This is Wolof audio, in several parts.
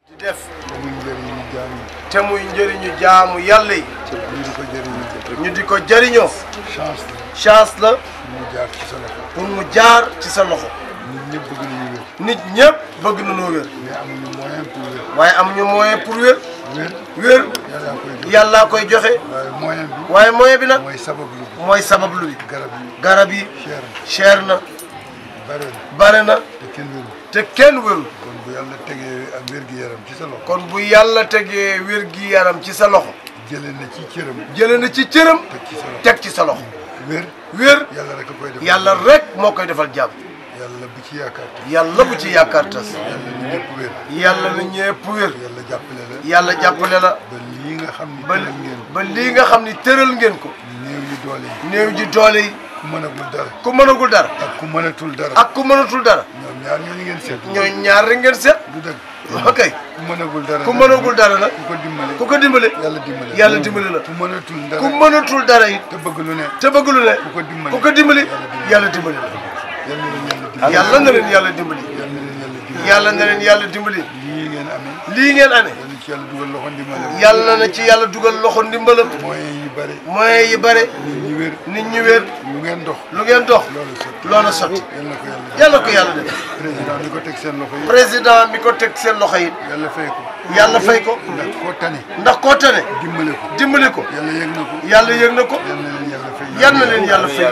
di def te muy njëriñu jaamu yàlla yi ñu di ko jëriñoo chance la pour mu jaar ci sa loxo nit ñëpp bëgg nañoo wér waaye amuñu moyen pour wér wér yàllaa koy joxe waaye moyen bi nag mooy sabablu bi garab yi cher na bare na te kenn wérul kon bu yàlla tegee wér-gi-yaram ci sa loxo jëlee na ci cëram teg ci sa loxo wér yàlla rek moo koy defal jàmm yàlla bu ci yaakaar tas yàlla na ñëpp wér yàlla jàppale la ba lii nga xam ni tëral ngeen ko néew ji doole yi ku mënagul dara ak ku mënatul dara ak ku mënatul dara ñoom ñaar ñooñu ngeen seet ñooy ñaar rek ngeen seet du dëgg ok ku mënagul dara nag ku ko dimbale yàlla dimbale la ku mënatul dara it te bëgg lu ne ku ko dimbale yàlla dimbale la yàlla na leen yàlla dimbali yàlla na leen yàlla dimbali lii ngeen amee yàlla na ci yàlla dugal loxo ndimbalam moyens yi bare nit ñi wér lu ngeen dox loolu sotti yàlla ko yàlla def président mi ko teg seen loxo yi yàlla fay ko ndax koo tane dimbali ko yàlla yëg na ko yal na leen yàlla fay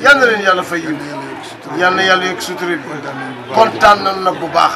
yal na leen yàlla fay yal na yàlla yëg sutura bi kontaan nañ nag bu baax